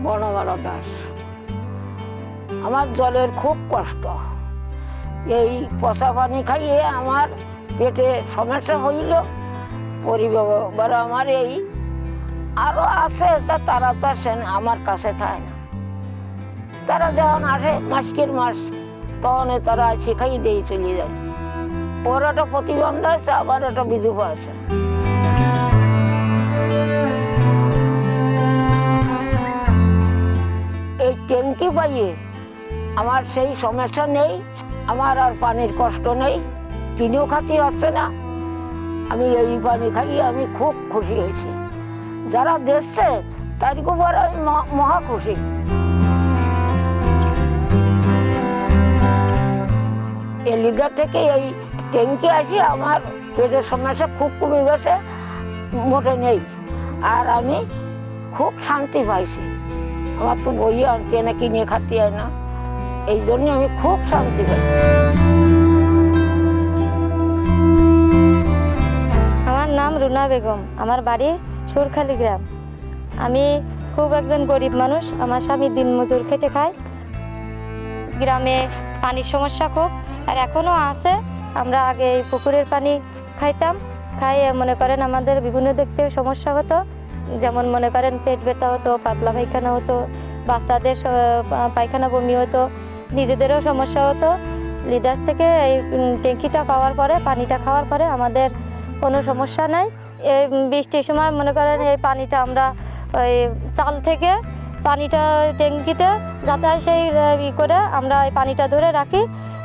বনমালা দাস। আমার জলের খুব কষ্ট। এই পচা পানি খাইয়ে আমার পেটে সমস্যা হইল। পরিবার আমার এই আরো আছে, তারা তো আমার কাছে থাকে না। তারা যখন আসে মাসকের মাস, তখন তারা শেখাই দিয়ে চলে যায়। ওর একটা প্রতিবন্ধ আছে, আবার একটা বিধবা আছে। এই ট্যাঙ্কি পাইয়ে আমার সেই সমস্যা নেই, আমার আর পানির কষ্ট নেই, কিনেও খাতে হচ্ছে না। আমি এই পানি খাইয়ে আমি খুব খুশি হয়েছি। যারা দেখছে তার উপর আমি মহা খুশি। এই লিডার থেকে এই ট্যাঙ্কি আসি আমার পেটের সমস্যা খুব কমে গেছে, মোটে নেই। আর আমি খুব শান্তি পাইছি। আমার তো বই আনতে না, কিনে খাতে হয় না, এই জন্য আমি খুব শান্তি পাই। আমার নাম রুনা বেগম, আমার বাড়ি সুরখালি গ্রাম। আমি খুব একজন গরিব মানুষ। আমার স্বামী দিনমজুর খেটে খায়। গ্রামে পানির সমস্যা খুব, আর এখনও আছে। আমরা আগে এই পুকুরের পানি খাইতাম, খাইয়ে মনে করেন আমাদের বিভিন্ন দিক থেকে সমস্যা হতো। যেমন মনে করেন পেট ব্যথা হতো, পাতলা পায়খানা হতো, বাচ্চাদের পায়খানা বমি হতো, নিজেদেরও সমস্যা হতো। লিডার্স থেকে এই ট্যাঙ্কিটা পাওয়ার পরে, পানিটা খাওয়ার পরে আমাদের কোনো সমস্যা নাই। এই বৃষ্টির সময় মনে করেন এই পানিটা আমরা ওই চাল থেকে পানিটা ট্যাঙ্কিতে যাতে সেই করে আমরা এই পানিটা ধরে রাখি,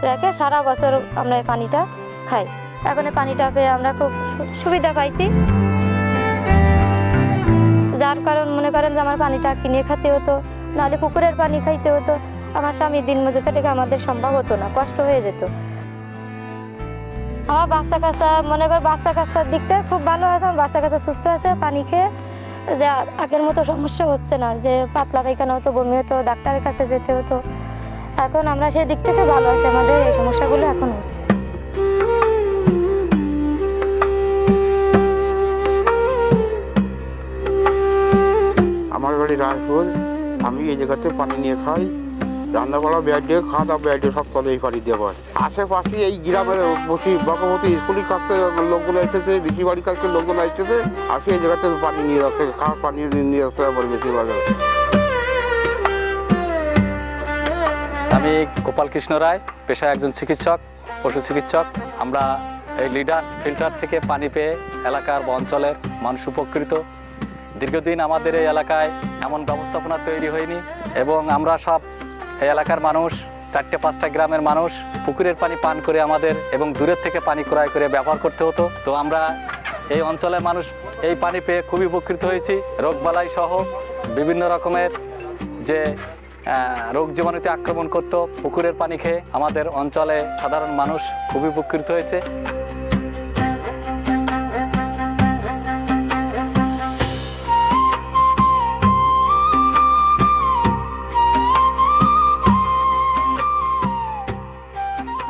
রেখে সারা বছর আমরা এই পানিটা খাই। এখন এই পানিটা পেয়ে আমরা খুব সুবিধা পাইছি। যার কারণ মনে করেন যে আমার পানিটা কিনে খেতে হতো, নাহলে পুকুরের পানি খাইতে হতো। আমার স্বামী দিনমজুর খেটে আমাদের সম্ভব হতো না, কষ্ট হয়ে যেত। আমার বাচ্চা কাচ্চা মনে কর বাচ্চা কাচ্চার দিক থেকে খুব ভালো আছে। আমার বাচ্চা কাচ্চা সুস্থ আছে পানি খেয়ে, যে আগের মতো সমস্যা হচ্ছে না, যে পাতলা পায়খানা হতো, বমি হতো, ডাক্তারের কাছে যেতে হতো। এখন আমরা সেই দিক থেকে ভালো আছি, আমাদের এই সমস্যাগুলো এখন হচ্ছে। আমার বাড়ি রায়পুর। আমি এই জায়গাতে পানি নিয়ে খাই, রান্না করা ব্যাগ দিয়ে, খাওয়া দাওয়া ব্যাগ দিয়ে, সব তলে এই পানি দিয়ে হয়। আশেপাশে এই গ্রামের বসি বকমতি স্কুলের কাছে লোকগুলো এসেছে, ঋষি বাড়ির কাছে লোকগুলো এসেছে, আসি এই জায়গাতে পানি নিয়ে যাচ্ছে, খাওয়ার পানি নিয়ে যাচ্ছে আমার বেশিরভাগ। আমি গোপাল কৃষ্ণ রায়, পেশায় একজন চিকিৎসক, পশু চিকিৎসক। আমরা এই লিডার্স ফিল্টার থেকে পানি পেয়ে এলাকার বা অঞ্চলের মানুষ উপকৃত। দীর্ঘদিন আমাদের এই এলাকায় এমন ব্যবস্থাপনা তৈরি হয়নি, এবং আমরা সব এই এলাকার মানুষ, 4-5টা গ্রামের মানুষ পুকুরের পানি পান করে আমাদের এবং দূরের থেকে পানি ক্রয় করে ব্যবহার করতে হতো। তো আমরা এই অঞ্চলের মানুষ এই পানি পেয়ে খুবই উপকৃত হয়েছি। রোগবালাই সহ বিভিন্ন রকমের যে রোগ জীবাণুতে আক্রমণ করতো পুকুরের পানি খেয়ে, আমাদের অঞ্চলে সাধারণ মানুষ খুবই উপকৃত হয়েছে।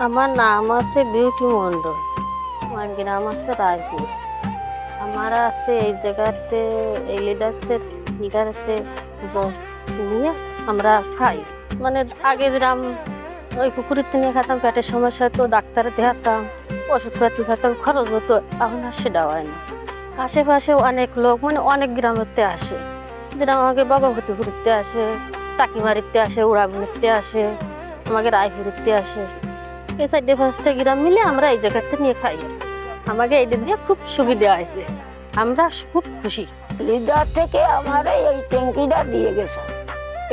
আমার নাম আছে বিউটি মণ্ডল, আমার গ্রাম আছে রায়পুর। আমার আছে এই জায়গাতে এই লিডার্সের লিডারতে জল নিয়ে আমরা খাই। মানে আগে যেরকম ওই পুকুরের থেকে খেতাম, পেটের সমস্যা হতো, ডাক্তারে দেখাতাম, ওষুধপাতি খেতাম, খরচ হতো। এখন আর সেটা হয় না। আশেপাশে অনেক লোক, মানে অনেক গ্রামেরতে আসে, যেরকম আমাকে বগবতী ঘুরতে আসে, টাকিমারিতে আসে, উড়াবনিতে আসে, আমাকে রায়পুরিতে আসে। এই 4-5টা গ্রাম মিলে আমরা এই জায়গাতে নিয়ে খাই। আমাকে এইটা দিয়ে খুব সুবিধা হয়েছে, আমরা খুব খুশি। লিডার থেকে আমার এই ট্যাঙ্কিটা দিয়ে গেছে,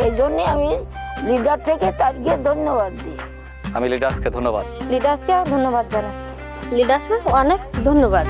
এই জন্যে আমি লিডার থেকে তাকে ধন্যবাদ দিই। আমি লিডার্সকে ধন্যবাদ লিডার্সকে ধন্যবাদ জানাচ্ছি। লিডার্সকে অনেক ধন্যবাদ।